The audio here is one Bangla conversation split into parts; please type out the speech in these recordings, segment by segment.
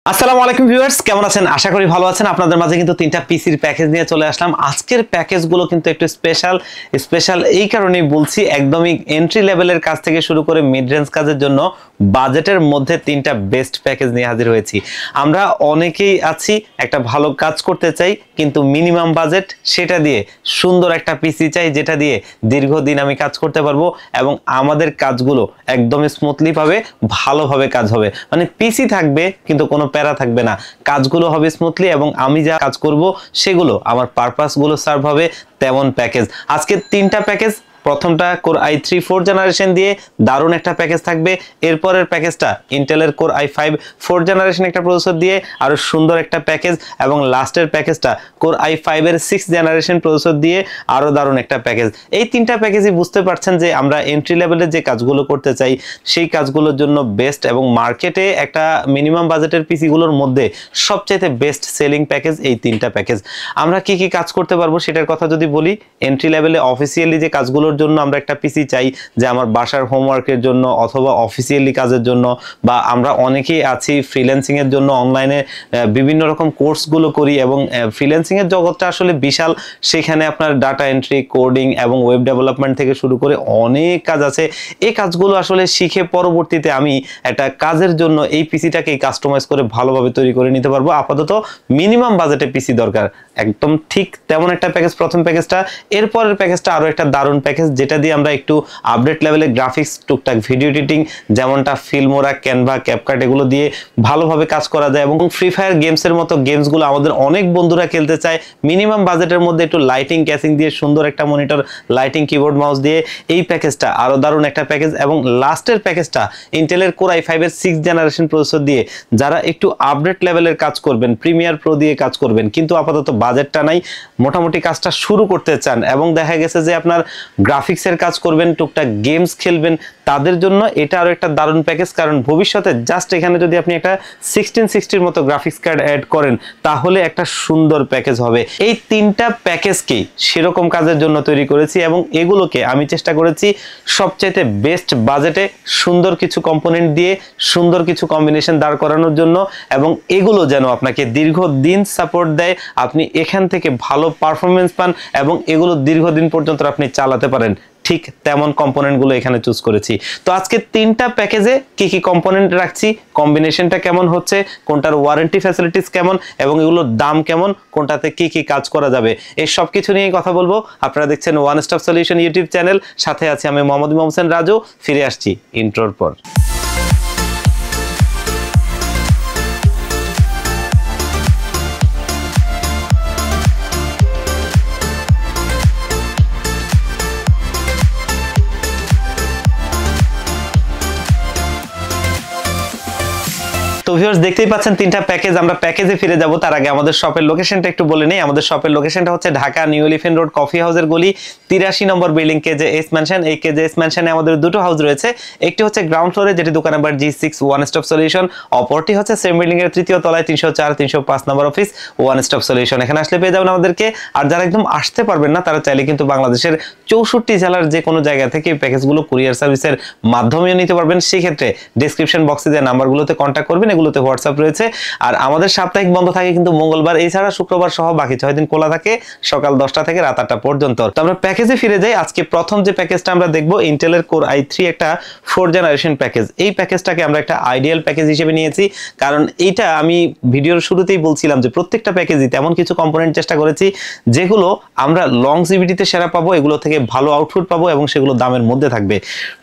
আসসালামু আলাইকুম ভিউয়ার্স, কেমন আছেন? আশা করি ভালো আছেন। আপনাদের মাঝে কিন্তু তিনটা পিসির প্যাকেজ নিয়ে চলে আসলাম। আজকের প্যাকেজগুলো কিন্তু একটু স্পেশাল এই কারণেই বলছি, একদমই এন্ট্রি লেভেলের কাজ থেকে শুরু করে মিড রেঞ্জ কাজের জন্য বাজেটের মধ্যে তিনটা বেস্ট প্যাকেজ নিয়ে হাজির হয়েছি। আমরা অনেকেই আছি একটা ভালো কাজ করতে চাই, কিন্তু মিনিমাম বাজেট, সেটা দিয়ে সুন্দর একটা পিসি চাই যেটা দিয়ে দীর্ঘদিন আমি কাজ করতে পারবো এবং আমাদের কাজগুলো একদম স্মুথলি ভাবে ভালোভাবে কাজ হবে। মানে পিসি থাকবে কিন্তু কোনো প্যারা থাকবে না, কাজগুলো হবে স্মুথলি এবং আমি যা কাজ করব সেগুলো আমার পারপাসগুলো সার্ভ হবে, তেমন প্যাকেজ। আজকে তিনটা প্যাকেজ। প্রথমটা কোর i3 4th জেনারেশন দিয়ে দারুণ একটা প্যাকেজ থাকবে। এরপরের প্যাকেজটা ইন্টেলের কোর i5 4th জেনারেশন একটা প্রসেসর দিয়ে আরো সুন্দর একটা প্যাকেজ, এবং লাস্টের প্যাকেজটা কোর i5 এর 6th জেনারেশন প্রসেসর দিয়ে আরো দারুণ একটা প্যাকেজ। এই তিনটা প্যাকেজই বুঝতে পারছেন যে আমরা এন্ট্রি লেভেলের যে কাজগুলো করতে চাই সেই কাজগুলোর জন্য বেস্ট, এবং মার্কেটে একটা মিনিমাম বাজেটের পিসি গুলোর মধ্যে সবচেয়ে বেস্ট সেলিং প্যাকেজ এই তিনটা প্যাকেজ। আমরা কি কি কাজ করতে পারবো সেটার কথা যদি বলি, এন্ট্রি লেভেলে অফিসিয়ালি যে কাজগুলো জন্য আমরা একটা পিসি চাই, যে আমার বাসার হোমওয়ার্কের জন্য অথবা অফিসিয়ালি কাজের জন্য, বা আমরা অনেকেই আছি ফ্রিল্যান্সিং এর জন্য অনলাইনে বিভিন্ন রকম কোর্সগুলো করি, এবং ফ্রিল্যান্সিং এর জগৎটা আসলে বিশাল। সেখানে আপনার ডাটা এন্ট্রি, কোডিং এবং ওয়েব ডেভেলপমেন্ট থেকে শুরু করে অনেক কাজ আছে। এই কাজগুলো আসলে শিখে পরবর্তীতে আমি একটা কাজের জন্য এই পিসিটাকে কাস্টমাইজ করে ভালোভাবে তৈরি করে নিতে পারবো। আপাতত মিনিমাম বাজেটে পিসি দরকার, একদম ঠিক তেমন একটা প্যাকেজ প্রথম প্যাকেজটা। এরপরের প্যাকেজটা আরো একটা দারুণ প্যাকেজ, যেটা দিয়ে আমরা একটু আপডেট লেভেলে গ্রাফিক্স, টুকটাক ভিডিও এডিটিং যেমনটা ফিল্মোরা, ক্যানভা, ক্যাপকাট এগুলো দিয়ে ভালোভাবে কাজ করা যায়। এবং ফ্রি ফায়ার গেমস এর মতো গেমসগুলো আমাদের অনেক বন্ধুরা খেলতে চায় মিনিমাম বাজেটের মধ্যে, একটু লাইটিং ক্যাচিং দিয়ে সুন্দর একটা মনিটর, লাইটিং কিবোর্ড মাউস দিয়ে এই প্যাকেজটা আরো দারুণ একটা প্যাকেজ। এবং লাস্টের প্যাকেজটা ইন্টেলের কোর i5 এর 6th জেনারেশন প্রসেসর দিয়ে যারা একটু আপডেট লেভেলের কাজ করবেন, প্রিমিয়ার প্রো দিয়ে কাজ করবেন, কিন্তু আপাতত বাজেটটা নাই, মোটামুটি কাজটা শুরু করতে চান এবং দেখা গেছে যে আপনার গ্রাফিক্সের কাজ করবেন, টুকটাক গেমস খেলবেন, তাদের জন্য এটা আরো একটা দারুণ প্যাকেজ। কারণ ভবিষ্যতে জাস্ট এখানে যদি আপনি একটা 1660 মতো গ্রাফিক্স কার্ড অ্যাড করেন তাহলে একটা সুন্দর প্যাকেজ হবে। এই তিনটা প্যাকেজকেই সেরকম কাজের জন্য তৈরি করেছি, এবং এগুলোকে আমি চেষ্টা করেছি সবচাইতে বেস্ট বাজেটে সুন্দর কিছু কম্পোনেন্ট দিয়ে সুন্দর কিছু কম্বিনেশন দাঁড় করানোর জন্য, এবং এগুলো যেন আপনাকে দীর্ঘদিন সাপোর্ট দেয়, আপনি এখান থেকে ভালো পারফরমেন্স পান এবং এগুলো দীর্ঘদিন পর্যন্ত আপনি চালাতে পারেন। ঠিক তেমন কম্পোনেন্টগুলো এখানে চুজ করেছি। তো আজকে তিনটা প্যাকেজে কি কি কম্পোনেন্ট রাখছি, কম্বিনেশনটা কেমন হচ্ছে, কোনটার ওয়ারেন্টি ফ্যাসিলিটিস কেমন, এবং এগুলোর দাম কেমন, কোনটাতে কি কি কাজ করা যাবে, এই সব কিছু নিয়ে কথা বলবো। আপনারা দেখছেন one stop solution YouTube channel, সাথে আছি আমি মোহাম্মদ ইমাম হোসেন রাজু। ফিরে আসছি ইন্ট্রোর পর। তো ভিউয়ার্স, দেখতেই পাচ্ছেন তিনটা প্যাকেজ। আমরা প্যাকেজে ফিরে যাব, তার আগে আমাদের শপের লোকেশনটা একটু বলে নেই। আমাদের শপের লোকেশনটা হচ্ছে Dhaka new elephant road, coffee হাউসের গলি, 83 নম্বর বিল্ডিং, KJS ম্যানশন। এই KJS ম্যানশনে আমাদের দুটো হাউস রয়েছে, একটি হচ্ছে গ্রাউন্ড ফ্লোরে যেটি দোকান number G6 one stop solution, অপরটি হচ্ছে সেম বিল্ডিং এর তৃতীয় তলায় 304 305 নম্বর অফিস ওয়ান স্টপ সলিউশন। এখানে আসলে পেয়ে যাবেন আমাদেরকে। আর যারা একদম আসতে পারবেন না তারা চাইলে কিন্তু বাংলাদেশের 64 জেলার যে কোনো জায়গা থেকে প্যাকেজগুলো কুরিয়ার সার্ভিসের মাধ্যমেও নিতে পারবেন। সেই ক্ষেত্রে ডেসক্রিপশন বক্সে যে নাম্বারগুলোতে কন্ট্যাক্ট করবেন, এগুলোতে হোয়াটসঅ্যাপ রয়েছে। আর আমাদের সাপ্তাহিক বন্ধ থাকে কিন্তু মঙ্গলবার, এছাড়া শুক্রবার সহ বাকি 6 দিন খোলা থাকে, সকাল 10টা থেকে রাত 8টা পর্যন্ত। তো আমরা প্যাকেজে ফিরে যাই। আজকে প্রথম যে প্যাকেজটা আমরা দেখবো ইন্টেলের কোর i3 একটা 4th জেনারেশন প্যাকেজ। এই প্যাকেজটাকে আমরা একটা আইডিয়াল প্যাকেজ হিসেবে নিয়েছি, কারণ এইটা আমি ভিডিওর শুরুতেই বলছিলাম যে প্রত্যেকটা প্যাকেজই তেমন কিছু কম্পোনেন্ট চেষ্টা করেছি যেগুলো আমরা লংজিভিটিতে সেরা পাবো, এগুলো থেকে ভালো আউটপুট পাবো এবং সেগুলো দামের মধ্যে থাকবে।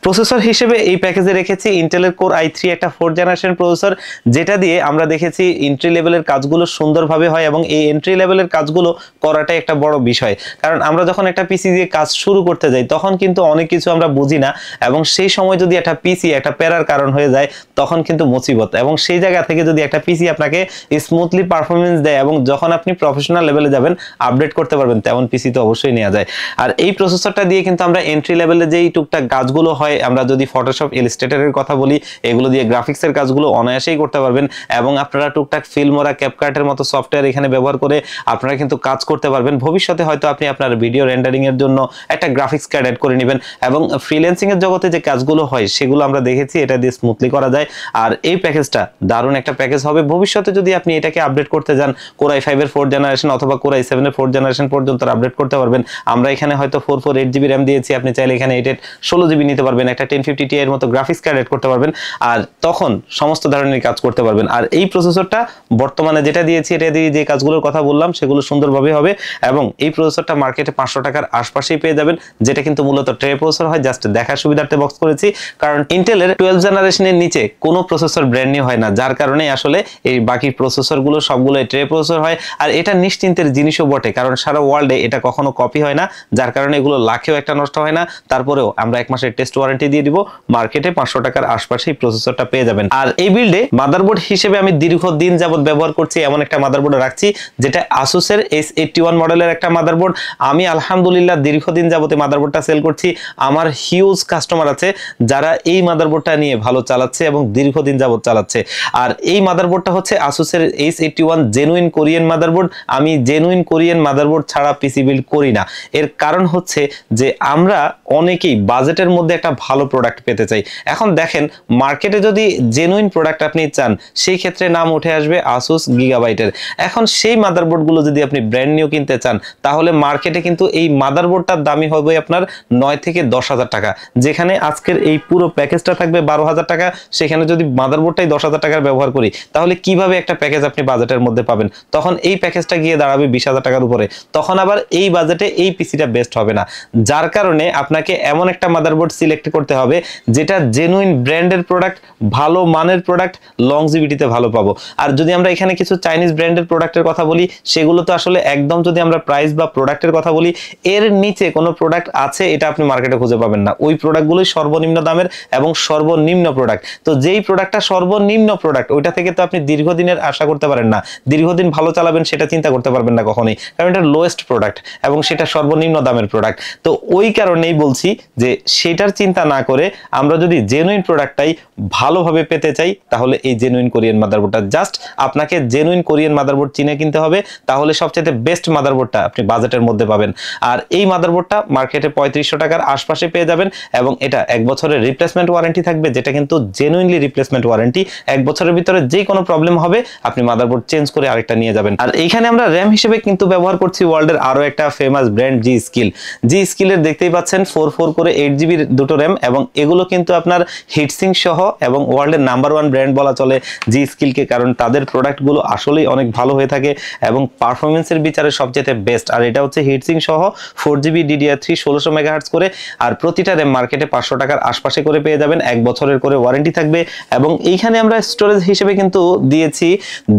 প্রসেসর হিসেবে এই প্যাকেজে রেখেছি ইন্টেলের কোর i3 একটা 4th জেনারেশন প্রসেসর, যেটা দিয়ে আমরা দেখেছি এন্ট্রি লেভেলের কাজগুলো সুন্দরভাবে হয়, এবং এই এন্ট্রি লেভেলের কাজগুলো করাটাই একটা বড় বিষয়। কারণ আমরা যখন একটা পিসি দিয়ে কাজ শুরু করতে যাই তখন কিন্তু অনেক কিছু আমরা বুঝি না, এবং সেই সময় যদি একটা পিসি একটা প্যারার কারণ হয়ে যায় তখন কিন্তু মুসিবত। এবং সেই জায়গা থেকে যদি একটা পিসি আপনাকে স্মুথলি পারফরমেন্স দেয় এবং যখন আপনি প্রফেশনাল লেভেলে যাবেন আপডেট করতে পারবেন, তেমন পিসি তো অবশ্যই নেওয়া যায়। আর এই প্রসেসরটা দিয়ে কিন্তু আমরা এন্ট্রি লেভেলে যেই টুকটাক কাজগুলো হয়, আমরা যদি ফটোশপ, ইলাস্ট্রেটরের কথা বলি, এগুলো দিয়ে গ্রাফিক্সের কাজগুলো অনায়াসেই করতে করতে পারবেন এবং আপনারা টুকটাক ফিল্মোরা, ক্যাপকাটের মতো সফটওয়্যার এখানে ব্যবহার করে আপনারা কিন্তু কাজ করতে পারবেন। ভবিষ্যতে হয়তো আপনি আপনার ভিডিও রেন্ডারিং এর জন্য একটা গ্রাফিক্স কার্ড অ্যাড করে নেবেন এবং ফ্রিল্যান্সিং এর জগতে যে কাজগুলো হয় সেগুলো আমরা দেখেছি এটা দিয়ে স্মুথলি করা যায়। আর এই প্যাকেজটা দারুণ একটা প্যাকেজ হবে। ভবিষ্যতে যদি আপনি এটাকে আপডেট করতে যান Core i5 এর 4th জেনারেশন অথবা Core i7 এর 4th জেনারেশন পর্যন্ত আপডেট করতে পারবেন। আমরা এখানে হয়তো 448GB RAM দিয়েছি, আপনি চাইলে এখানে 816GB নিতে পারবেন, একটা 1050 Ti এর মতো গ্রাফিক্স কার্ড অ্যাড করতে পারবেন আর তখন সমস্ত ধরনের কাজ করতে পারবেন। আর এই প্রসেসরটা বর্তমানে যেটা দিয়েছি এটা দিয়ে যে কাজগুলোর কথা বললাম সেগুলো সুন্দরভাবে হবে এবং এই প্রসেসরটা মার্কেটে 500 টাকার আশপাশেই পেয়ে যাবেন, যেটা কিন্তু মূলত ট্রে প্রসেসর হয়। জাস্ট দেখার সুবিধার্থে বক্স করেছি, কারণ ইন্টেলের 12 জেনারেশনের নিচে কোনো প্রসেসর ব্র্যান্ড নিউ হয় না, যার কারণে আসলে এই বাকি প্রসেসরগুলো সবগুলো ট্রে প্রসেসর হয়। আর এটা নিশ্চিন্তের জিনিসও বটে, কারণ সারা ওয়ার্ল্ডে এটা কখনো কপি হয় না, যার কারণে এগুলো লাখেও একটা নষ্ট হয় না। তারপরেও আমরা 1 মাসের টেস্ট ওয়ারেন্টি দিয়ে দিব, মার্কেটে 500 টাকার আশপাশেই প্রসেসরটা পেয়ে যাবেন। আর এই বিল্ডে মাদারবোর্ড হিসেবে আমি দীর্ঘদিন যাবত ব্যবহার করছি এমন একটা মাদারবোর্ড রাখছি, যেটা আসুসের S81 মডেলের একটা মাদারবোর্ড। আমি আলহামদুলিল্লাহ দীর্ঘদিন যাবত এই মাদারবোর্ডটা সেল করছি। আমার হিউজ কাস্টমার আছে যারা এই মাদারবোর্ডটা নিয়ে ভালো চালাচ্ছে এবং দীর্ঘদিন যাবত চালাচ্ছে। আর এই মাদারবোর্ডটা হচ্ছে আসুসের S81 জেনুইন কোরিয়ান মাদারবোর্ড। আমি জেনুইন কোরিয়ান মাদারবোর্ড ছাড়া পিসি বিল্ড করি না। এর কারণ হচ্ছে যে আমরা অনেকেই বাজেটের মধ্যে একটা ভালো প্রোডাক্ট পেতে চাই। এখন দেখেন মার্কেটে যদি জেনুইন প্রোডাক্ট আপনি চান সেই ক্ষেত্রে নাম উঠে আসবে আসুস গিগাবাইটের। এখন সেই মাদারবোর্ডগুলো যদি আপনি ব্র্যান্ড নিউ কিনতে চান তাহলে মার্কেটে কিন্তু এই মাদারবোর্ডটার দামই হবে আপনার 9 থেকে 10,000 টাকা, যেখানে আজকের এই পুরো প্যাকেজটা থাকবে 12,000 টাকা। সেখানে যদি মাদারবোর্ডটাই 10,000 টাকার ব্যবহার করি তাহলে কিভাবে একটা প্যাকেজ আপনি বাজেটের মধ্যে পাবেন? তখন এই প্যাকেজটা গিয়ে দাঁড়াবে 20,000 টাকার উপরে। তখন আবার এই বাজেটে এই পিসিটা বেস্ট হবে না, যার কারণে আপনাকে এমন একটা মাদারবোর্ড সিলেক্ট করতে হবে যেটা জেনুইন ব্র্যান্ডের প্রোডাক্ট, ভালো মানের প্রোডাক্ট, লংজিভিটিতে ভালো পাবো। আর যদি আমরা এখানে কিছু চাইনিজ ব্র্যান্ডের প্রোডাক্টের কথা বলি সেগুলো তো আসলে একদম, যদি আমরা প্রাইস বা প্রোডাক্টের কথা বলি, এর নিচে কোনো প্রোডাক্ট আছে এটা আপনি মার্কেটে খুঁজে পাবেন না। ওই প্রোডাক্টগুলোই সর্বনিম্ন দামের এবং সর্বনিম্ন প্রোডাক্ট। তো যেই প্রোডাক্টটা সর্বনিম্ন প্রোডাক্ট ওইটা থেকে তো আপনি দীর্ঘদিনের আশা করতে পারেন না, দীর্ঘদিন ভালো চালাবেন সেটা চিন্তা করতে পারবেন না কখনোই, কারণ এটা লোয়েস্ট প্রোডাক্ট এবং সেটা সর্বনিম্ন দামের প্রোডাক্ট। তো ওই কারণেই বলছি যে সেটার চিন্তা না করে আমরা যদি জেনুইন প্রোডাক্টটাই ভালোভাবে পেতে চাই তাহলে এই জেনুইন কোরিয়ান মাদারবোর্ডটা, জাস্ট আপনাকে জেনুইন কোরিয়ান মাদারবোর্ড চিনে কিনতে হবে, তাহলে সবচেয়ে বেস্ট মাদারবোর্ডটা আপনি বাজেটের মধ্যে পাবেন। আর এই মাদারবোর্ডটা মার্কেটে 3500 টাকার আশপাশে পেয়ে যাবেন এবং এটা 1 বছরের রিপ্লেসমেন্ট ওয়ারেন্টি থাকবে, যেটা কিন্তু জেনুইনলি রিপ্লেসমেন্ট ওয়ারেন্টি। 1 বছরের ভিতরে যে কোনো প্রবলেম হবে আপনি মাদারবোর্ড চেঞ্জ করে আরেকটা নিয়ে যাবেন। আর এইখানে আমরা র্যাম হিসেবে কিন্তু ব্যবহার করছি ওয়ার্ল্ডের আরো একটা ফেমাস ব্র্যান্ড জি স্কিল। জি স্কিলের দেখতেই পাচ্ছেন 44 করে 8GB দুটো র্যাম এবং এগুলো কিন্তু আপনার হিটসিং সহ এবং ওয়ার্ল্ডের নাম্বার 1 ব্র্যান্ড বলা চলে জি স্কিলকে, কারণ তাদের প্রোডাক্টগুলো আসলেই অনেক ভালো হয়ে থাকে এবং পারফরমেন্সের বিচারে সবচেয়ে বেস্ট। আর এটা হচ্ছে হিটসিং সহ 4GB DDR3 1600 মেগাহার্টজ করে, আর প্রতিটা র্যাম মার্কেটে 500 টাকার আশপাশে করে পেয়ে যাবেন। 1 বছরের করে ওয়ারেন্টি থাকবে এবং এইখানে আমরা স্টোরেজ হিসেবে কিন্তু দিয়েছি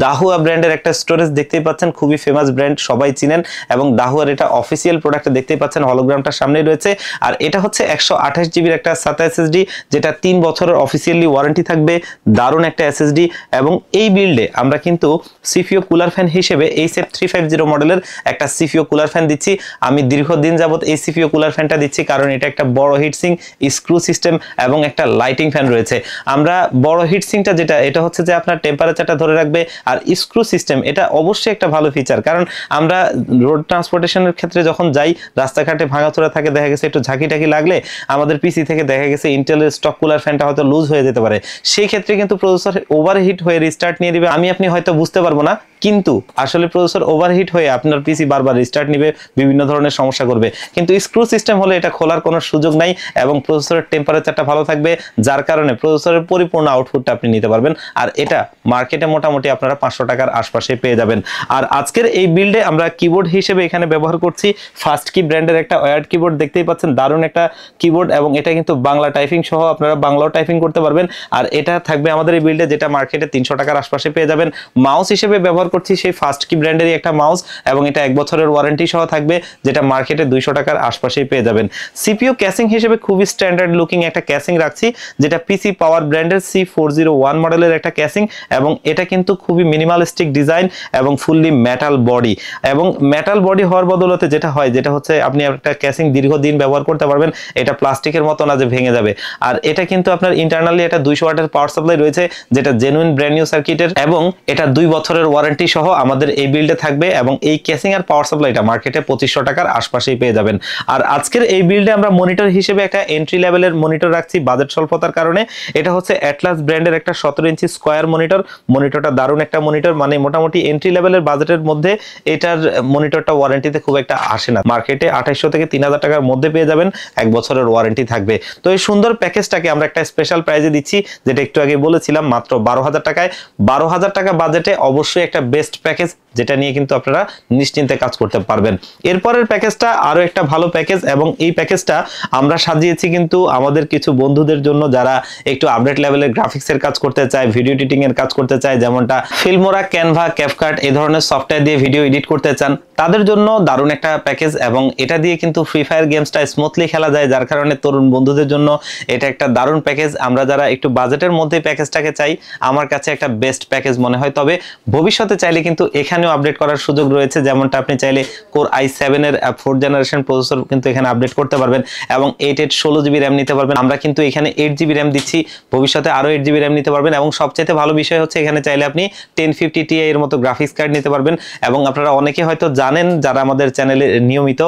দাহুয়া ব্র্যান্ডের একটা স্টোরেজ। দেখতেই পাচ্ছেন খুবই ফেমাস ব্র্যান্ড, সবাই চিনেন এবং দাহুয়ার এটা অফিসিয়াল প্রোডাক্ট দেখতেই পাচ্ছেন, হলোগ্রামটা সামনেই রয়েছে। আর এটা হচ্ছে 128GB একটা SATA SSD, যেটা 3 বছরের অফিসিয়ালি ওয়ারেন্টি থাকবে। দারুণ একটা SSD এবং এই বিল্ডে আমরা কিন্তু সিপিইউ কুলার ফ্যান হিসেবে HF350 মডেলের একটা সিপিইউ কুলার ফ্যান দিচ্ছি। আমি দীর্ঘদিন যাবত এই সিপিইউ কুলার ফ্যানটা দিচ্ছি কারণ এটা একটা বড় হিটসিং, স্ক্রু সিস্টেম এবং একটা লাইটিং ফ্যান রয়েছে। আমরা বড় হিটসিংটা যেটা, এটা হচ্ছে যে আপনার টেম্পারেচারটা ধরে রাখবে, আর স্ক্রু সিস্টেম এটা অবশ্যই একটা ভালো ফিচার, কারণ আমরা রোড ট্রান্সপোর্টেশনের ক্ষেত্রে যখন যাই রাস্তাঘাটে ভাঙাচোরা থাকে, দেখা গেছে একটু ঝাঁকি টাকি লাগলে আমাদের পিসি থেকে দেখা গেছে ইন্টেলের স্টক কুলার ফ্যানটা হয়তো লুজ হয়ে যেতে পারে। সেই ক্ষেত্রে কিন্তু প্রসেসর ওভারহিট হয়ে রিস্টার্ট নিয়ে দিবে, আপনি হয়তো বুঝতে পারবো না, কিন্তু আসলে প্রসেসর ওভারহিট হয়ে আপনার পিসি বারবার রিস্টার্ট নিবে, বিভিন্ন ধরনের সমস্যা করবে। কিন্তু স্ক্রু সিস্টেম হলে এটা খোলার কোনো সুযোগ নাই এবং প্রসেসরের টেম্পারেচারটা ভালো থাকবে, যার কারণে প্রসেসরের পরিপূর্ণ আউটপুটটা আপনি নিতে পারবেন। আর এটা মার্কেটে মোটামুটি আপনারা 500 টাকার আশপাশে পেয়ে যাবেন। আর আজকের এই বিল্ডে আমরা কিবোর্ড হিসেবে এখানে ব্যবহার করছি ফার্স্ট কি ব্র্যান্ডের একটা ওয়্যার্ড কিবোর্ড। দেখতেই পাচ্ছেন দারুণ একটা কিবোর্ড এবং এটা কিন্তু বাংলা টাইপিং সহ আপনারা বাংলাও টাইপিং করতে পারবেন। আর এটা থাকবে আমাদের এই বিল্ডে, যেটা মার্কেটে 300 টাকার আশপাশে পেয়ে যাবেন। মাউস হিসেবে ব্যবহার ব্যবহার করছি সেই ফার্স্ট কি ব্র্যান্ডেরই একটা মাউস, এবং এটা 1 বছরের ওয়ারেন্টি সহ থাকবে, যেটা মার্কেটে 200 টাকার আশপাশেই পেয়ে যাবেন। সিপিইউ ক্যাসিং হিসেবে খুবই স্ট্যান্ডার্ড লুকিং একটা ক্যাসিং রাখছি, যেটা পিসি পাওয়ার ব্র্যান্ডের C401 মডেলের একটা ক্যাসিং, এবং এটা কিন্তু খুবই মিনিমালিস্টিক ডিজাইন এবং ফুললি মেটাল বডি। এবং মেটাল বডি হওয়ার বদলতে যেটা হয়, যেটা হচ্ছে আপনি একটা ক্যাসিং দীর্ঘদিন ব্যবহার করতে পারবেন, এটা প্লাস্টিকের মতো না যে ভেঙে যাবে। আর এটা কিন্তু আপনার ইন্টারনালি এটা 200 ওয়াটের পাওয়ার সাপ্লাই রয়েছে, যেটা জেনুইন ব্র্যান্ড নিউ সার্কিটের, এবং এটা 2 বছরের ওয়ারেন্টি সহ আমাদের এই বিল্ডে থাকবে। এবং এই ক্যাসিং আর পাওয়ার সাপ্লাইটা মার্কেটে 2500 টাকার আশপাশেই পেয়ে যাবেন। আর আজকের এই বিল্ডে আমরা মনিটর হিসেবে একটা এন্ট্রি লেভেলের মনিটর রাখছি বাজেট স্বল্পতার কারণে। এটা হচ্ছে অ্যাটলাস ব্র্যান্ডের একটা 17 ইঞ্চি স্কয়ার মনিটর। মনিটরটা দারুণ একটা মনিটর, মানে মোটামুটি এন্ট্রি লেভেলের বাজেটের মধ্যে এটার মনিটরটা ওয়ারেন্টিতে খুব একটা আসে না। মার্কেটে 2800 থেকে 3000 টাকার মধ্যে পেয়ে যাবেন, 1 বছরের ওয়ারেন্টি থাকবে। তো এই সুন্দর প্যাকেজটাকে আমরা একটা স্পেশাল প্রাইজে দিচ্ছি, যেটা একটু আগে বলেছিলাম, মাত্র 12,000 টাকায়। 12,000 টাকা বাজেটে অবশ্যই একটা বেস্ট প্যাকেজ, যেটা নিয়ে কিন্তু আপনারা নিশ্চিন্তে কাজ করতে পারবেন। এরপরের প্যাকেজটা আরো একটা ভালো প্যাকেজ, এবং এই প্যাকেজটা আমরা সাজিয়েছি কিন্তু আমাদের কিছু বন্ধুদের জন্য যারা একটু আপডেট লেভেলের গ্রাফিক্সের কাজ করতে চায়, ভিডিও এডিটিং এর কাজ করতে চায়, যেমনটা ফিল্মোরা, ক্যানভা, ক্যাপকাট এই ধরনের সফটওয়্যার দিয়ে ভিডিও এডিট করতে চান, তাদের জন্য দারুণ একটা প্যাকেজ। এবং এটা দিয়ে কিন্তু ফ্রি ফায়ার গেমসটা স্মুথলি খেলা যায়, যার কারণে তরুণ বন্ধুদের জন্য এটা একটা দারুণ প্যাকেজ। আমরা যারা একটু বাজেটের মধ্যে প্যাকেজটাকে চাই, আমার কাছে একটা বেস্ট প্যাকেজ মনে হয়। তবে ভবিষ্যতে চাইলে কিন্তু এখানেও আপডেট করার সুযোগ রয়েছে, যেমনটা আপনি চাইলে কোর i7 এর 4th জেনারেশন প্রসেসর কিন্তু এখানে আপডেট করতে পারবেন, এবং 8 GB র্যাম নিতে পারবেন। আমরা কিন্তু এখানে 8 GB র্যাম দিচ্ছি, ভবিষ্যতে আরো 8 GB র্যাম নিতে পারবেন। এবং সবচেয়ে ভালো বিষয় হচ্ছে এখানে চাইলে আপনি 1050 Ti এর মতো গ্রাফিক্স কার্ড নিতে পারবেন। এবং আপনারা অনেকে হয়তো জানেন যারা আমাদের চ্যানেলে নিয়মিত,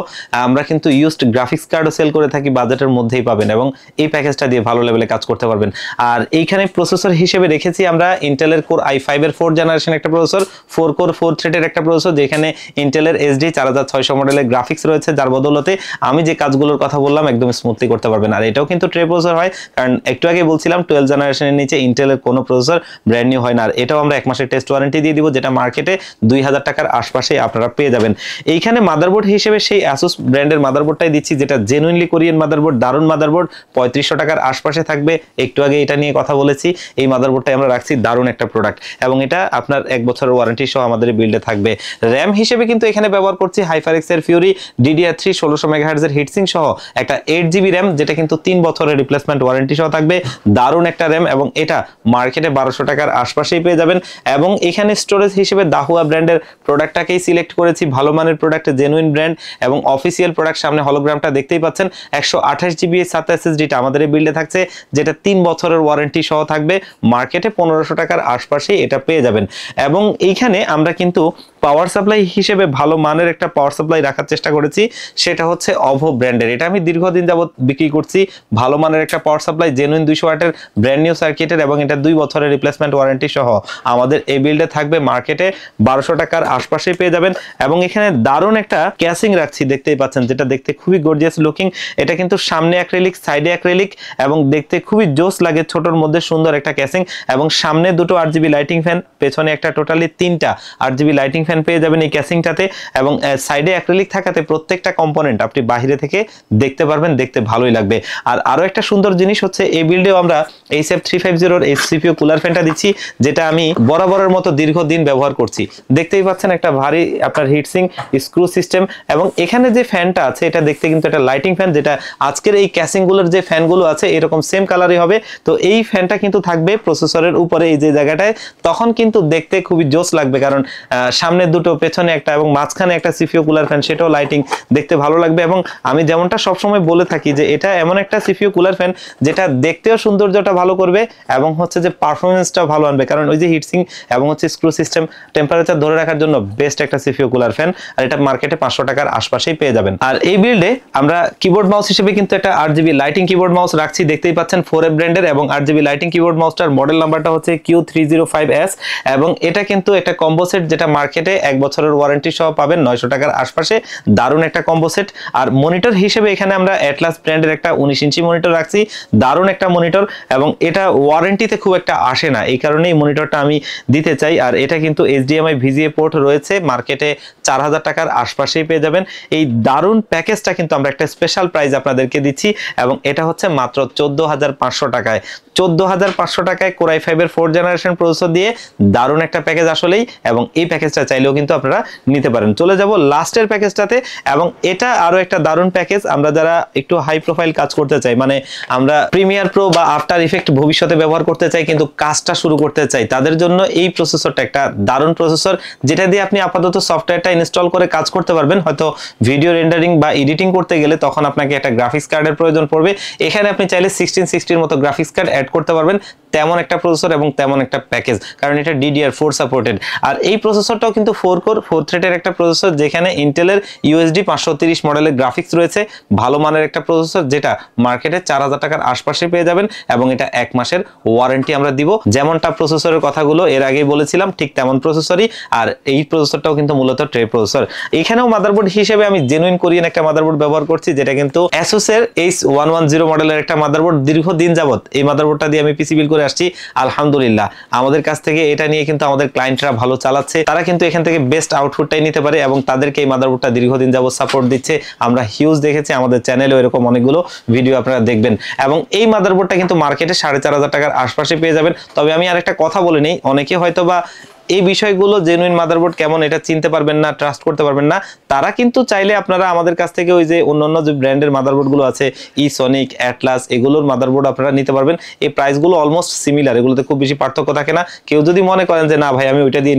আমরা কিন্তু ইউজড গ্রাফিক্স কার্ডও সেল করে থাকি, বাজেটের মধ্যেই পাবেন, এবং এই প্যাকেজটা দিয়ে ভালো লেভেলে কাজ করতে পারবেন। আর এইখানে প্রসেসর হিসেবে রেখেছি আমরা ইন্টেলের কোর i5 এর 4th জেনারেশন একটা প্রসেসর, 4 কোর 4 থ্রেডের একটা প্রসেসর, যেখানে ইন্টেলের SD 4600 মডেলের গ্রাফিক্স রয়েছে, যার বদলতে আমি যে কাজগুলোর কথা বললাম একদম স্মুথলি করতে পারবেন। আর এটাও কিন্তু ট্রে প্রসেসর হয়, কারণ একটু আগে বলছিলাম 12 জেনারেশনের নিচে ইন্টেলের কোনো প্রসেসর ব্র্যান্ড নিউ হয় না। আর এটাও আমরা 1 মাসের টেস্ট ওয়ারেন্টি দিয়ে দিব, যেটা মার্কেটে 2000 টাকার আশপাশে আপনারা পেয়ে যাবেন। এইখানে মাদারবোর্ড হিসেবে সেই Asus ব্র্যান্ডের মাদারবোর্ডটাই দিচ্ছি, যেটা জেনুইনলি কোরিয়ান মাদারবোর্ড, দারুণ মাদারবোর্ড, 3500 টাকার আশপাশে থাকবে। একটু আগে এটা নিয়ে কথা বলেছি, এই মাদারবোর্ডটাই আমরা রাখছি, দারুণ একটা প্রোডাক্ট, এবং এটা আপনার 1 বছরের ওয়ারেন্টি সহ আমাদের বিল্ডে থাকবে। র্যাম হিসেবে কিন্তু এখানে ব্যবহার করছি HyperX এর Fury DDR3 1600 MHz এর হিটসিং সহ একটা 8 GB র্যাম, যেটা কিন্তু 3 বছরের রিপ্লেসমেন্ট ওয়ারেন্টি সহ থাকবে, দারুণ একটা র্যাম, এবং এটা মার্কেটে 1200 টাকার আশপাশেই পেয়ে যাবেন। এবং এখানে স্টোরেজ হিসেবে দাহুয়া ব্র্যান্ডের প্রোডাক্টটাকেই সিলেক্ট করেছি, ভালো মানের প্রোডাক্ট, জেনুইন ব্র্যান্ড এবং অফিসিয়াল প্রোডাক্ট। সামনে হলোগ্রামটা দেখতেই পাচ্ছেন, 128 GB SATA SSD-টা আমাদের এই বিল্ডে থাকছে, যেটা 3 বছরের ওয়ারেন্টি সহ থাকবে, মার্কেটে 1500 টাকার আশপাশেই এটা পেয়ে যাবেন। এবং এইখানে আমরা কিন্তু পাওয়ার সাপ্লাই হিসেবে ভালো মানের একটা পাওয়ার সাপ্লাই রাখার চেষ্টা করেছি, সেটা হচ্ছে অভো ব্র্যান্ডের। এটা আমি দীর্ঘদিন যাবত বিক্রি করছি, ভালো মানের একটা পাওয়ার সাপ্লাই, জেনুইন 200 ওয়াটের ব্র্যান্ড নিউ সার্কিটের, এবং এটা 2 বছরের রিপ্লেসমেন্ট ওয়ারেন্টি সহ আমাদের এই বিল্ডে থাকবে, মার্কেটে 1200 টাকার আশপাশেই পেয়ে যাবেন। এবং এখানে দারুণ একটা ক্যাসিং রাখছি, দেখতেই পাচ্ছেন, যেটা দেখতে খুবই গর্জিয়াস লুকিং। এটা কিন্তু সামনে অ্যাক্রিলিক, সাইডে অ্যাক্রিলিক, এবং দেখতে খুবই জোস লাগে, ছোটর মধ্যে সুন্দর একটা ক্যাসিং। এবং সামনে দুটো 8GB লাইটিং ফ্যান, পেছনে একটা টোটালি 3টা 8GB লাইটিং ফ্যান পেয়ে যাবেন এই ক্যাসিংটাতে। এবং সাইডে অ্যাক্রিলিক থাকাতে প্রত্যেকটা কম্পোনেন্ট আপনি বাইরে থেকে দেখতে পারবেন, দেখতে ভালোই লাগবে। আর আরো একটা সুন্দর জিনিস হচ্ছে, এই বিল্ডেও আমরা HF350 এর CPU কুলার ফ্যানটা দিচ্ছি, যেটা আমি বরাবরের মতো দীর্ঘদিন ব্যবহার করছি। দেখতেই পাচ্ছেন একটা ভারী আপনার হিটসিং স্ক্রু সিস্টেম, এবং এখানে যে ফ্যানটা আছে এটা দেখতে কিন্তু একটা লাইটিং ফ্যান, যেটা আজকের এই ক্যাসিংগুলোর যে ফ্যানগুলো আছে এরকম সেম কালারই হবে। তো এই ফ্যানটা কিন্তু থাকবে প্রসেসরের উপরে এই যে জায়গাটায়, তখন কিন্তু দেখতে খুবই জোস লাগবে, কারণ সামনে দুটো, পেছনে একটা, এবং মাঝখানে একটা CPU কুলার ফ্যান, সেটাও লাইটিং, দেখতে ভালো লাগবে। এবং আমি যেমনটা সবসময় বলে থাকি যে এটা এমন একটা CPU কুলার ফ্যান যেটা দেখতেও সৌন্দর্যটা ভালো করবে, এবং হচ্ছে যে পারফরমেন্সটাও ভালো আনবে, কারণ ওই যে হিটসিং এবং হচ্ছে স্ক্রু সিস্টেম, টেম্পারেচার ধরে রাখার জন্য বেস্ট একটা CPU কুলার ফ্যান। আর এটা মার্কেটে 500 টাকার আশপাশেই পেয়ে যাবেন। আর এই বিল্ডে আমরা কিবোর্ড মাউস হিসেবে কিন্তু একটা 8GB লাইটিং কিবোর্ড মাউস রাখছি, দেখতেই পাচ্ছেন 4F ব্র্যান্ডের, এবং 8GB লাইটিং কিবোর্ড মাউসটার মডেল নাম্বারটা হচ্ছে Q305S, এবং এটা কিন্তু একটা কম্বো সেট, যেটা মার্কেটে 1 বছরের ওয়ারেন্টি সহ পাবেন 900 টাকার আশপাশে, দারুণ একটা কম্বো সেট। আর মনিটর হিসেবে এখানে আমরা অ্যাটলাস ব্র্যান্ডের একটা 19 ইঞ্চি মনিটর রাখছি, দারুণ একটা মনিটর, এবং এটা ওয়ারেন্টিতে খুব একটা আসে না, এই কারণেই মনিটরটা আমি দিতে চাই। আর এটা কিন্তু HDMI VGA পোর্ট রয়েছে, মার্কেটে 4000 টাকার আশপাশেই পেয়ে যাবেন। এই দারুণ প্যাকেজটা কিন্তু আমরা একটা স্পেশাল প্রাইস আপনাদেরকে দিচ্ছি, এবং এটা হচ্ছে মাত্র 14500 টাকায়। 14,500 টাকায় Core i5 এর 4th জেনারেশন প্রসেসর দিয়ে দারুণ একটা প্যাকেজ আসলেই, এবং এই প্যাকেজটা চাইলেও কিন্তু আপনারা নিতে পারেন। চলে যাব লাস্টের প্যাকেজটাতে, এবং এটা আরো একটা দারুণ প্যাকেজ। আমরা যারা একটু হাই প্রোফাইল কাজ করতে চাই, মানে আমরা প্রিমিয়ার প্রো বা আফটার ইফেক্ট ভবিষ্যতে ব্যবহার করতে চাই কিন্তু কাজটা শুরু করতে চাই, তাদের জন্য এই প্রসেসরটা একটা দারুণ প্রসেসর, যেটা দিয়ে আপনি আপাতত সফটওয়্যারটা ইনস্টল করে কাজ করতে পারবেন। হয়তো ভিডিও রেন্ডারিং বা এডিটিং করতে গেলে তখন আপনাকে একটা গ্রাফিক্স কার্ডের প্রয়োজন পড়বে, এখানে আপনি চাইলে 1660 এর মতো গ্রাফিক্স কার্ড অ্যাড করতে পারবেন। তেমন একটা প্রসেসর এবং তেমন একটা প্যাকেজ, কারণ এটা DDR4 সাপোর্টেড। আর এই প্রসেসরটাও কিন্তু 4 কোর 4 থ্রেডের একটা প্রসেসর, যেখানে ইন্টেলের USD 530 মডেলের গ্রাফিক্স রয়েছে। ভালো মানের একটা প্রসেসর, যেটা মার্কেটে 4000 টাকার আশপাশে পেয়ে যাবেন, এবং এটা 1 মাসের ওয়ারেন্টি আমরা দিব। যেমনটা প্রসেসরের কথাগুলো এর আগেই বলেছিলাম, ঠিক তেমন প্রসেসরই। আর এই প্রসেসরটাও কিন্তু মূলত ট্রে প্রসেসর। এখানেও মাদারবোর্ড হিসেবে আমি জেনুইন কোরিয়ান একটা মাদারবোর্ড ব্যবহার করছি, যেটা কিন্তু Asus এর H110 মডেলের একটা মাদারবোর্ড। দীর্ঘদিন যাবত এই মাদারবোর্ডটা দিয়ে আমি পিসি বিল্ড করে আসছি, আলহামদুলিল্লাহ আমাদের কাছ থেকে এটা নিয়ে কিন্তু আমাদের ক্লায়েন্টরা ভালো চালাচ্ছে, তারা কিন্তু এখান থেকে বেস্ট আউটপুটটাই নিতে পারে, এবং তাদেরকে এই মাদারবোর্ডটা দীর্ঘদিন যাবত সাপোর্ট দিচ্ছে। আমরা হিউজ দেখেছি, আমাদের চ্যানেলেও এরকম অনেকগুলো ভিডিও আপনারা দেখবেন। এবং এই মাদারবোর্ডটা কিন্তু মার্কেটে 4500 টাকার আশপাশে পেয়ে যাবেন। তবে আমি আরেকটা কথা বলে নেই, অনেকে হয়তো বা এই বিষয়গুলো জেনুইন মাদারবোর্ড কেমন এটা চিনতে পারবেন না, ট্রাস্ট করতে পারবেন না, তারা কিন্তু চাইলে আপনারা আমাদের কাছ থেকে ওই যে অন্যান্য যে ব্র্যান্ডের মাদারবোর্ডগুলো আছে, ইসনিক, অ্যাটলাস, এগুলোর মাদারবোর্ড আপনারা নিতে পারবেন। এই প্রাইসগুলো অলমোস্ট সিমিলার, এগুলোতে খুব বেশি পার্থক্য থাকে না। কেউ যদি মনে করেন যে না ভাই আমি ওইটা দিয়ে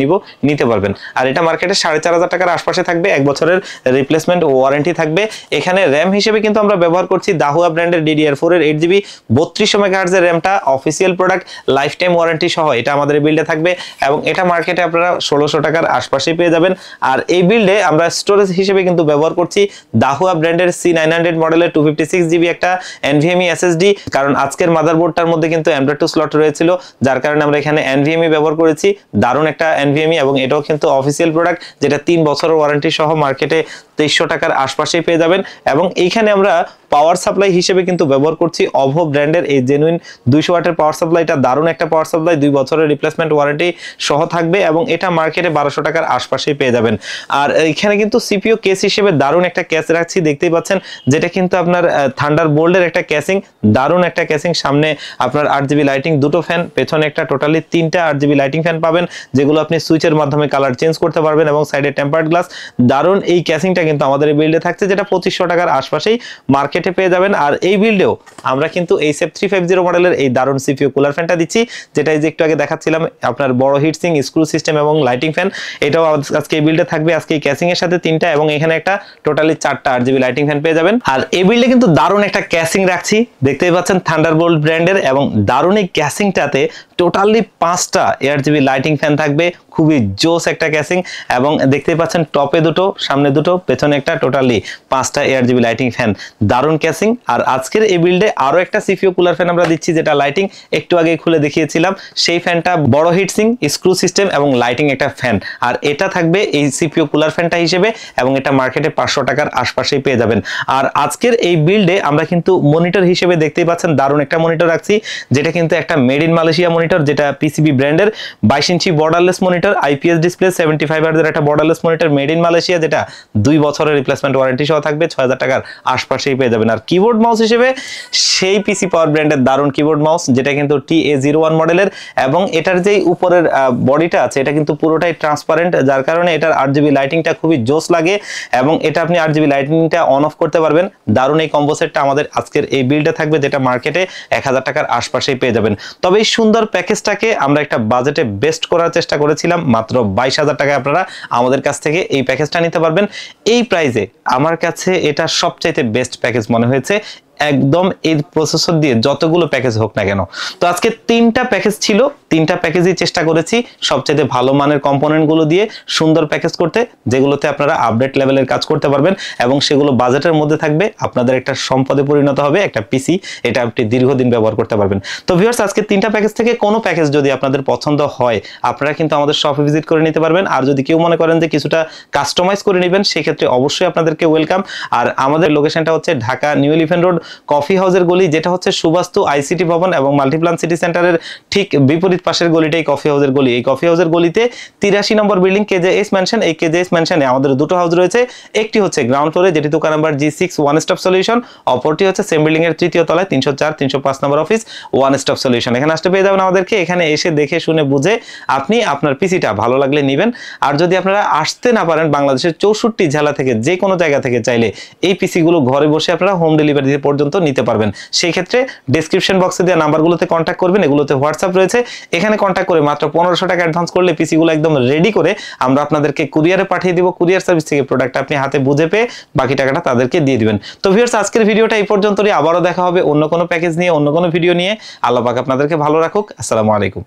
নিতে পারবেন। আর এটা মার্কেটে 4500 টাকার আশপাশে থাকবে, 1 বছরের রিপ্লেসমেন্ট ওয়ারেন্টি থাকবে। এখানে র্যাম হিসেবে কিন্তু আমরা ব্যবহার করছি দাহুয়া ব্র্যান্ডের DDR4 এর 8GB 3200 মেগাহার্টজ এর র্যামটা, official product, lifetime warranty সহ এটা আমাদের বিল্ডে থাকবে, এবং এটা মার্কেটে আপনারা 1600 টাকার আশপাশে পেয়ে যাবেন। আর এই বিল্ডে আমরা স্টোরেজ হিসেবে কিন্তু ব্যবহার করছি দাহুয়া ব্র্যান্ডের C900 মডেলের 256GB একটা NVMe SSD, কারণ আজকের মাদারবোর্ডটার মধ্যে কিন্তু M.2 স্লট রয়েছিল, যার কারণে আমরা এখানে NVMe ব্যবহার করেছি। দারুণ একটা NVMe, এবং এটাও কিন্তু অফিসিয়াল প্রোডাক্ট, যেটা 3 বছরের ওয়ারেন্টি সহ মার্কেটে 2300 টাকার আশপাশে পেয়ে যাবেন। এবং এইখানে আমরা পাওয়ার সাপ্লাই হিসেবে কিন্তু ব্যবহার করছি OVO ব্র্যান্ডের এই জেনুইন 200 ওয়াটের পাওয়ার সাপ্লাই। এটা দারুণ একটা পাওয়ার সাপ্লাই, 2 বছরের রিপ্লেসমেন্ট ওয়ারেন্টি সহ থাকবে, এবং এটা মার্কেটে 1200 টাকার আশপাশেই পেয়ে যাবেন। আর এখানে কিন্তু CPU কেস হিসেবে দারুণ একটা কেস রাখছি, দেখতেই পাচ্ছেন, যেটা কিন্তু আপনার থান্ডারবোল্টের একটা ক্যাসিং, দারুণ একটা ক্যাসিং। সামনে আপনার 8GB লাইটিং, 2টো ফ্যান, পেছনে একটা, টোটালি 3টা 8GB লাইটিং ফ্যান পাবেন, যেগুলো আপনি সুইচের মাধ্যমে কালার চেঞ্জ করতে পারবেন, এবং সাইডে টেম্পার্ড গ্লাস। দারুণ এই ক্যাসিংটা কিন্তু আমাদের এই বিল্ডে থাকছে, যেটা 2500 টাকার আশপাশেই মার্কেটে পেয়ে যাবেন। আর এই বিল্ডেও আমরা কিন্তু HF350 মডেলের এই দারুণ CPU কুলার ফ্যানটা দিচ্ছি, যেটা এই যে একটু আগে দেখাচ্ছিলাম, আপনার বড় হিটসিং, স্ক্রু সিস্টেম এবং লাইটিং ফ্যান। এটাও আজকে এই বিল্ডে থাকবে, আজকে এই ক্যাসিং এর সাথে 3টা, এবং এখানে একটা, টোটালি 4টা 8GB লাইটিং ফ্যান পেয়ে যাবেন। আর এই বিল্ডে কিন্তু দারুণ একটা ক্যাসিং রাখছি, দেখতেই পাচ্ছেন, থান্ডারবোল্ট ব্র্যান্ডের, এবং দারুণ এই ক্যাসিংটাতে টোটালি 5টা 8GB লাইটিং ফ্যান থাকবে, খুবই জোস একটা ক্যাসিং। এবং দেখতেই পাচ্ছেন টপে 2টো, সামনে 2টো, পেছনে একটা, টোটালি 5টা 8GB লাইটিং ফ্যান, দারুণ ক্যাসিং। আর আজকের এই বিল্ডে আরো একটা CPU কুলার ফ্যান আমরা দিচ্ছি, যেটা লাইটিং একটু আগে খুলে দেখিয়েছিলাম, সেই ফ্যানটা বড় হিটসিং, স্ক্রু সিস্টেম এবং লাইটিং একটা ফ্যান। আর এটা থাকবে এই CPU কুলার ফ্যানটা হিসেবে, এবং এটা মার্কেটে 500 টাকার আশপাশেই পেয়ে যাবেন। আর আজকের এই বিল্ডে আমরা কিন্তু মনিটর হিসেবে দেখতেই পাচ্ছেন দারুণ একটা মনিটর রাখছি, যেটা কিন্তু একটা মেড ইন মালয়েশিয়া মনিটর, যেটা PCB ব্র্যান্ডের 22 ইঞ্চি বর্ডারলেস মনিটর, IPS ডিসপ্লে, 75 হার্টজের একটা borderless monitor, made in Malaysia, যেটা 2 বছরের রিপ্লেসমেন্ট ওয়ারেন্টি সহ থাকবে, 6000 টাকার আশপাশেই পেয়ে যাবেন। আর কিবোর্ড মাউস হিসেবে সেই PC পাওয়ার ব্র্যান্ডের দারুণ কিবোর্ড মাউস, যেটা কিন্তু TA01 মডেলের, এবং এটার যেই উপরের বডিটা আছে এটা কিন্তু পুরোটাই ট্রান্সপারেন্ট, যার কারণে এটার 8GB লাইটিংটা খুবই জোস লাগে, এবং এটা আপনি 8GB লাইটিংটা অন অফ করতে পারবেন। দারুণ এই কম্বো সেটটা আমাদের আজকের এই বিল্ডে থাকবে, যেটা মার্কেটে 1000 টাকার আশপাশেই পেয়ে যাবেন। তবে এই সুন্দর প্যাকেজটাকে আমরা একটা বাজেটে বেস্ট করার চেষ্টা করেছিলাম, মাত্র 22000 টাকায় আপনারা আমাদের কাছ থেকে এই প্যাকেজটা নিতে পারবেন। এই প্রাইসে আমার কাছে এটা সবচাইতে বেস্ট প্যাকেজ মনে হয়েছে, একদম এই প্রসেসর দিয়ে যতগুলো প্যাকেজ হোক না কেন। তো আজকে 3টা প্যাকেজ ছিল, 3টা প্যাকেজই চেষ্টা করেছি সবচেয়ে ভালো মানের কম্পোনেন্ট গুলো দিয়ে সুন্দর প্যাকেজ করতে, যেগুলোতে আপনারা আপডেট লেভেলের কাজ করতে পারবেন, এবং সেগুলো বাজেটের মধ্যে থাকবে, আপনাদের একটা সম্পদে পরিণত হবে, একটা পিসি, এটা আপনি দীর্ঘদিন ব্যবহার করতে পারবেন। তো ভিউয়ার্স, আজকে 3টা প্যাকেজ থেকে কোনো প্যাকেজ যদি আপনাদের পছন্দ হয়, আপনারা কিন্তু আমাদের শপে ভিজিট করে নিতে পারবেন। আর যদি কেউ মনে করেন যে কিছুটা কাস্টমাইজ করে নেবেন, সেক্ষেত্রে অবশ্যই আপনাদেরকে ওয়েলকাম। আর আমাদের লোকেশনটা হচ্ছে Dhaka new elephant road, coffee হাউসের গলি, যেটা হচ্ছে সুবাস্তু আইসিটি ভবন এবং মাল্টিপ্লান সিটি সেন্টারের ঠিক বিপরীত পাশের গলিটাই কফি হাউসের গলি। এই কফি হাউসের গলিতে 83 নম্বর বিল্ডিং কেজেএস ম্যানশন। এই কেজেএস ম্যানশনে আমাদের দুটো হাউস রয়েছে, একটি হচ্ছে গ্রাউন্ড ফ্লোরে যেটি দোকান number G6 one stop solution, অপরটি হচ্ছে সেম বিল্ডিং এর তৃতীয় তলায় 304 305 নম্বর অফিস ওয়ান স্টপ সলিউশন। এখানে আসতে পেয়ে যাবেন আমাদেরকে। এখানে এসে দেখে শুনে বুঝে আপনি আপনার পিসিটা ভালো লাগলে নেবেন। আর যদি আপনারা আসতে না পারেন বাংলাদেশের 64 জেলা থেকে যে কোনো জায়গা থেকে চাইলে এই পিসি গুলো ঘরে বসে আপনারা হোম ডেলিভারি পর্যন্ত নিতে পারবেন। সেই ক্ষেত্রে ডেসক্রিপশন বক্সে দেওয়া নাম্বারগুলোতে কন্ট্যাক্ট করবেন, এগুলোতে হোয়াটসঅ্যাপ রয়েছে, এখানে কন্ট্যাক্ট করে মাত্র 1500 টাকা অ্যাডভান্স করলে পিসি গুলো একদম রেডি করে আমরা আপনাদেরকে কুরিয়ারে পাঠিয়ে দিব। কুরিয়ার সার্ভিস থেকে প্রোডাক্ট আপনি হাতে বুঝে পেয়ে বাকি টাকাটা তাদেরকে দিয়ে দিবেন। তো ভিউয়ার্স, আজকের ভিডিওটা এই পর্যন্তই। আবারও দেখা হবে অন্য কোনো প্যাকেজ নিয়ে, অন্য কোনো ভিডিও নিয়ে। আল্লাহ পাক আপনাদেরকে ভালো রাখুক। আসসালামু আলাইকুম।